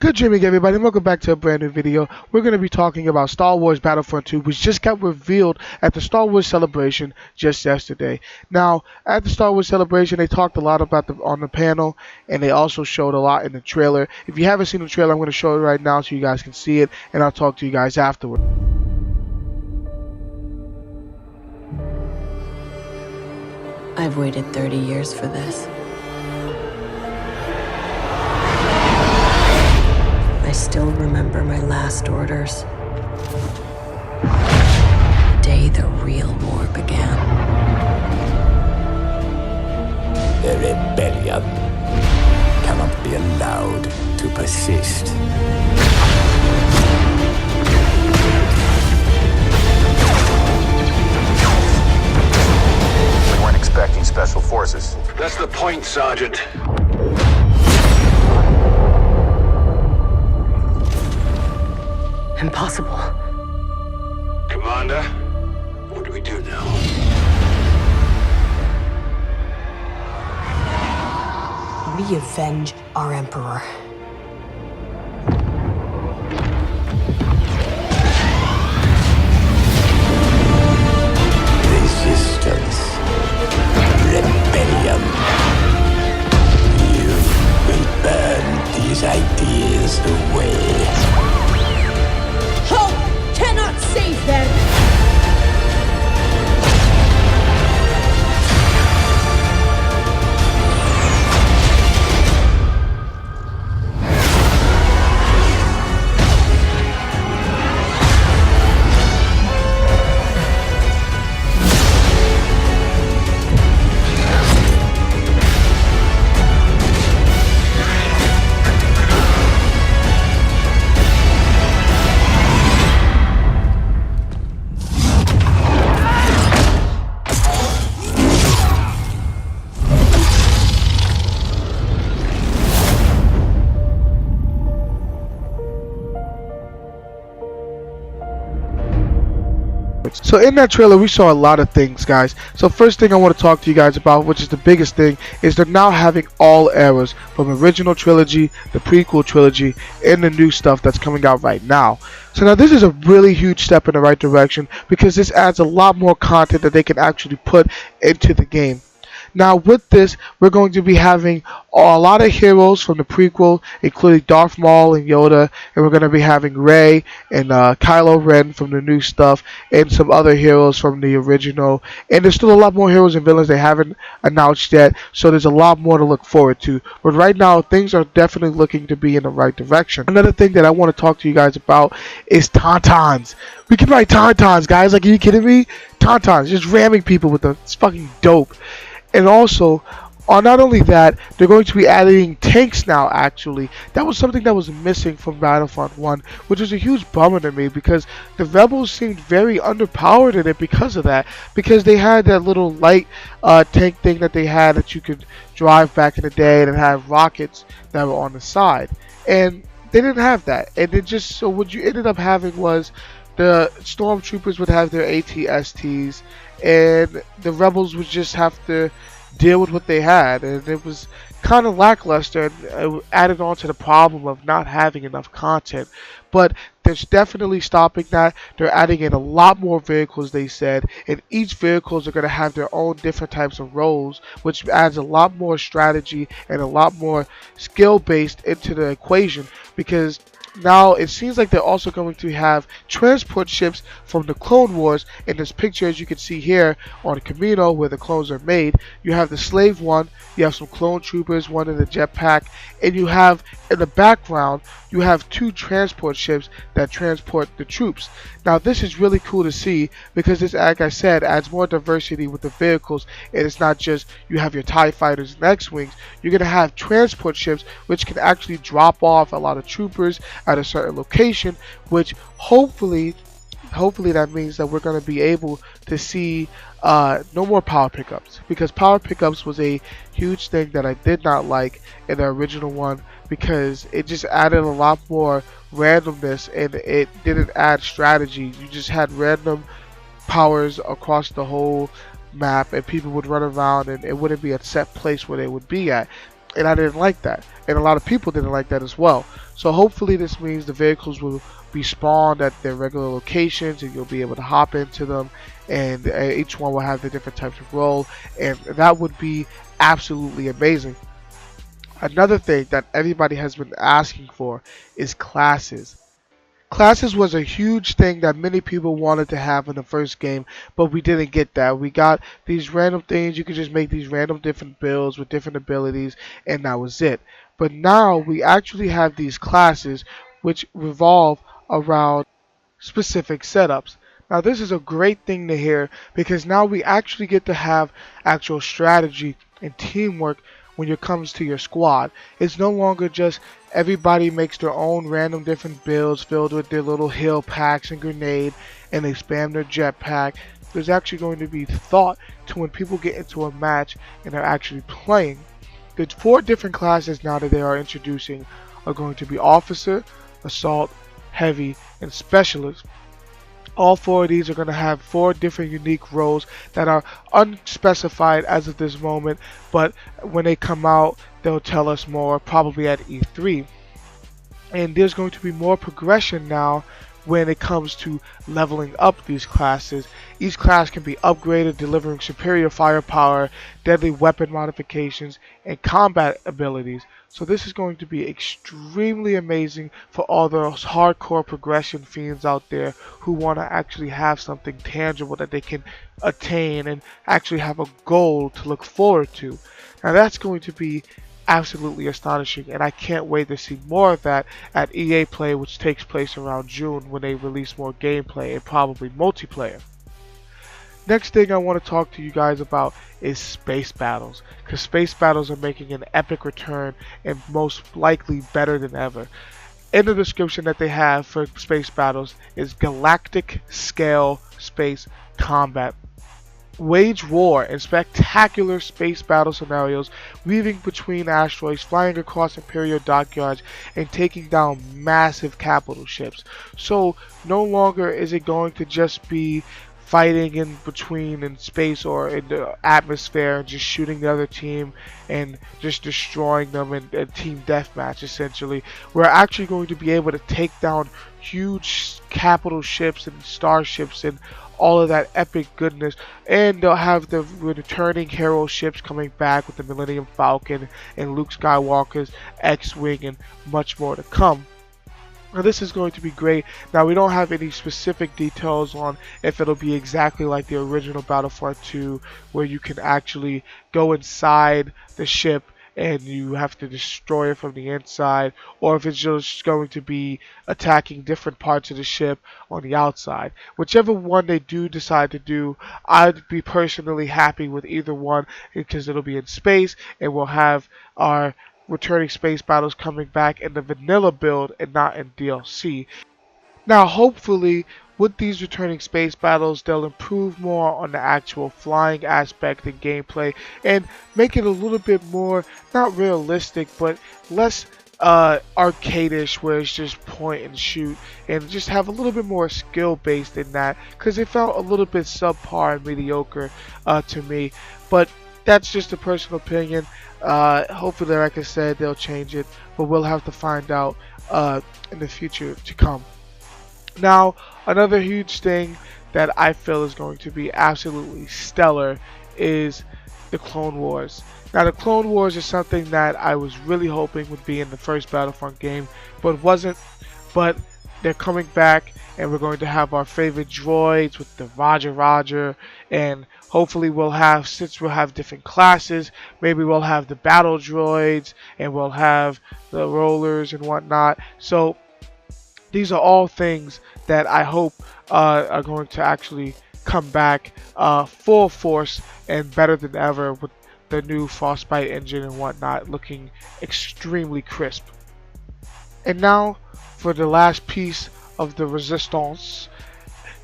Good dreaming, everybody, and welcome back to a brand new video. We're going to be talking about Star Wars Battlefront 2, which just got revealed at the Star Wars Celebration just yesterday. Now, at the Star Wars Celebration, they talked a lot about on the panel, and they also showed a lot in the trailer. If you haven't seen the trailer, I'm going to show it right now so you guys can see it, and I'll talk to you guys afterward. I've waited 30 years for this. I still remember my last orders. The day the real war began. The rebellion cannot be allowed to persist. We weren't expecting special forces. That's the point, Sergeant. Impossible. Commander, what do we do now? We avenge our Emperor. Resistance. Rebellion. You will burn these ideas away. Hope cannot save them! So in that trailer, we saw a lot of things, guys. So first thing I want to talk to you guys about, which is the biggest thing, is they're now having all eras from original trilogy, the prequel trilogy, and the new stuff that's coming out right now. So now this is a really huge step in the right direction because this adds a lot more content that they can actually put into the game. Now with this, we're going to be having a lot of heroes from the prequel, including Darth Maul and Yoda, and we're going to be having Rey and Kylo Ren from the new stuff, and some other heroes from the original. And there's still a lot more heroes and villains they haven't announced yet, so there's a lot more to look forward to. But right now, things are definitely looking to be in the right direction. Another thing that I want to talk to you guys about is Tauntauns. We can ride Tauntauns, guys. Like, are you kidding me? Tauntauns, just ramming people with them. It's fucking dope. And also, not only that, they're going to be adding tanks now, actually. That was something that was missing from Battlefront 1, which was a huge bummer to me because the Rebels seemed very underpowered in it because of that. Because they had that little light tank thing that they had that you could drive back in the day, and it had rockets that were on the side. And they didn't have that. And it just, so what you ended up having was the stormtroopers would have their AT-STs, and the rebels would just have to deal with what they had, and it was kind of lackluster, and it added on to the problem of not having enough content. But they're definitely stopping that. They're adding in a lot more vehicles, they said, and each vehicles are going to have their own different types of roles, which adds a lot more strategy and a lot more skill based into the equation, because now it seems like they're also going to have transport ships from the Clone Wars. In this picture, as you can see here on Camino, where the clones are made, you have the slave one, you have some clone troopers, one in the jetpack, and you have in the background you have two transport ships that transport the troops. Now this is really cool to see because this, like I said, adds more diversity with the vehicles, and it's not just you have your TIE fighters and X-Wings. You're going to have transport ships which can actually drop off a lot of troopers at a certain location, which hopefully that means that we're going to be able to see no more power pickups, because power pickups was a huge thing that I did not like in the original one, because it just added a lot more randomness and it didn't add strategy. You just had random powers across the whole map and people would run around and it wouldn't be a set place where they would be at. and I didn't like that, and a lot of people didn't like that as well. So hopefully this means the vehicles will be spawned at their regular locations, and you'll be able to hop into them, and each one will have the different types of role, and that would be absolutely amazing. Another thing that everybody has been asking for is classes. Classes was a huge thing that many people wanted to have in the first game, but we didn't get that. We got these random things. You could just make these random different builds with different abilities, and that was it. But now we actually have these classes which revolve around specific setups. Now this is a great thing to hear, because now we actually get to have actual strategy and teamwork when it comes to your squad. It's no longer just everybody makes their own random different builds filled with their little heal packs and grenade, and they spam their jetpack. There's actually going to be thought to when people get into a match and they're actually playing. The 4 different classes now that they are introducing are going to be Officer, Assault, Heavy, and Specialist. All 4 of these are going to have 4 different unique roles that are unspecified as of this moment, but when they come out, they'll tell us more, probably at E3. And there's going to be more progression now when it comes to leveling up these classes. Each class can be upgraded, delivering superior firepower, deadly weapon modifications, and combat abilities. So this is going to be extremely amazing for all those hardcore progression fiends out there who want to actually have something tangible that they can attain and actually have a goal to look forward to. Now that's going to be absolutely astonishing, and I can't wait to see more of that at EA Play, which takes place around June, when they release more gameplay and probably multiplayer. Next thing I want to talk to you guys about is space battles, because space battles are making an epic return, and most likely better than ever. In the description that they have for space battles is galactic scale space combat. Wage war in spectacular space battle scenarios, weaving between asteroids, flying across Imperial dockyards, and taking down massive capital ships. So no longer is it going to just be fighting in between in space or in the atmosphere and just shooting the other team and just destroying them in a team deathmatch. Essentially, we're actually going to be able to take down huge capital ships and starships and all of that epic goodness, and they'll have the returning hero ships coming back with the Millennium Falcon and Luke Skywalker's X-Wing and much more to come. Now this is going to be great. Now we don't have any specific details on if it'll be exactly like the original Battlefront 2, where you can actually go inside the ship and you have to destroy it from the inside, or if it's just going to be attacking different parts of the ship on the outside. Whichever one they do decide to do, I'd be personally happy with either one, because it'll be in space and we'll have our returning space battles coming back in the vanilla build and not in DLC. Now hopefully with these returning space battles, they'll improve more on the actual flying aspect and gameplay, and make it a little bit more, not realistic, but less arcadish, where it's just point and shoot, and just have a little bit more skill based in that, because it felt a little bit subpar and mediocre to me. But that's just a personal opinion. Hopefully, like I said, they'll change it, but we'll have to find out in the future to come. Now, another huge thing that I feel is going to be absolutely stellar is the Clone Wars. Now, the Clone Wars is something that I was really hoping would be in the first Battlefront game, but wasn't. But they're coming back, and we're going to have our favorite droids with the Roger, and hopefully we'll have, since we'll have different classes, maybe we'll have the battle droids, and we'll have the rollers and whatnot. So these are all things that I hope are going to actually come back full force and better than ever, with the new Frostbite engine and whatnot looking extremely crisp. And now for the last piece of the resistance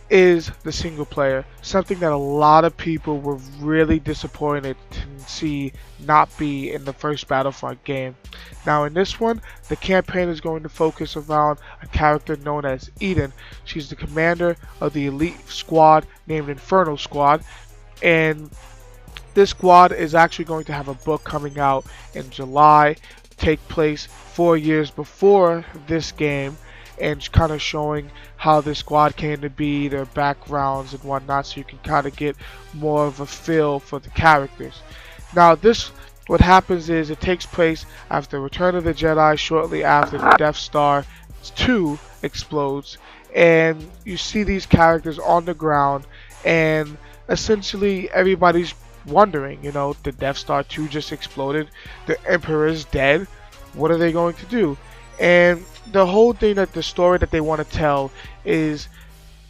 is the single player, something that a lot of people were really disappointed to see not be in the first Battlefront game. Now in this one, the campaign is going to focus around a character known as Eden. She's the commander of the elite squad named Inferno Squad, and This squad is actually going to have a book coming out in July, take place 4 years before this game, and kind of showing how this squad came to be, their backgrounds and whatnot, so you can kind of get more of a feel for the characters. Now what happens is it takes place after Return of the Jedi, shortly after the Death Star 2 explodes, and you see these characters on the ground, and essentially everybody's wondering, the Death Star 2 just exploded, the Emperor is dead, what are they going to do? And the whole thing, that the story that they want to tell is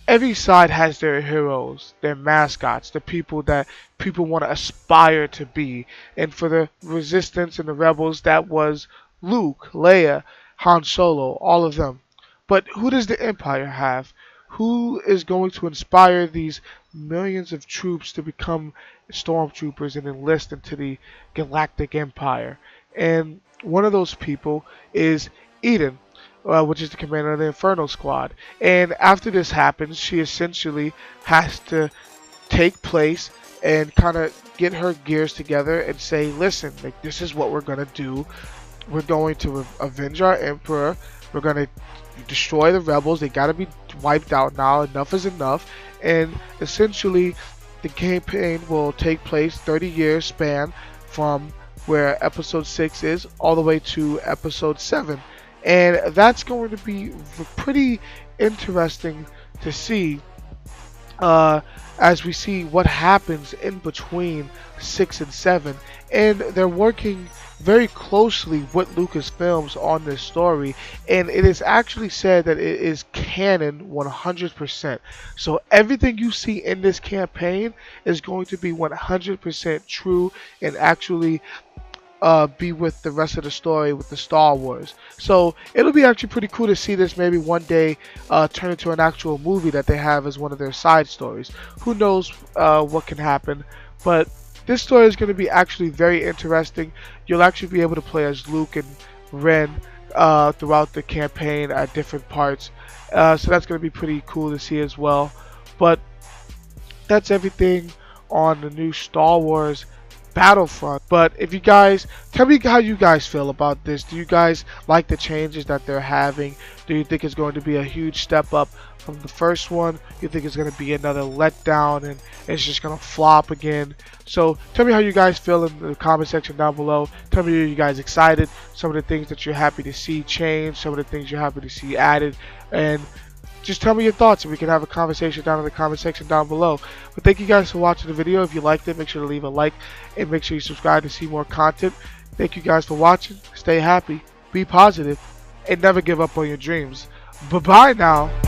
every side has their heroes, their mascots, the people that people want to aspire to be. And for the Resistance and the Rebels, that was Luke, Leia, Han Solo, all of them. But who does the Empire have? Who is going to inspire these millions of troops to become stormtroopers and enlist into the Galactic Empire? And one of those people is Eden, which is the commander of the Inferno Squad. And after this happens, she essentially has to take place and kind of get her gears together and say, listen, like, this is what we're going to do. We're going to avenge our Emperor. We're going to destroy the rebels. They got to be wiped out now. Enough is enough. And essentially, the campaign will take place 30 years span from where episode 6 is all the way to episode 7. And that's going to be pretty interesting to see as we see what happens in between 6 and 7. And they're working very closely with Lucasfilms on this story, and it is actually said that it is canon 100%. So everything you see in this campaign is going to be 100% true and actually be with the rest of the story with the Star Wars. So it'll be actually pretty cool to see this maybe one day turn into an actual movie that they have as one of their side stories. Who knows what can happen, but this story is going to be actually very interesting. You'll actually be able to play as Luke and Ren throughout the campaign at different parts. So that's going to be pretty cool to see as well. But that's everything on the new Star Wars Battlefront. But if you guys, tell me how you guys feel about this. Do you guys like the changes that they're having? Do you think it's going to be a huge step up from the first one? You think it's going to be another letdown and it's just going to flop again? So tell me how you guys feel in the comment section down below. Tell me, are you guys excited? Some of the things that you're happy to see change, some of the things you're happy to see added, and just tell me your thoughts and we can have a conversation down in the comment section down below. But thank you guys for watching the video. If you liked it, make sure to leave a like and make sure you subscribe to see more content. Thank you guys for watching. Stay happy, be positive, and never give up on your dreams. Bye-bye now.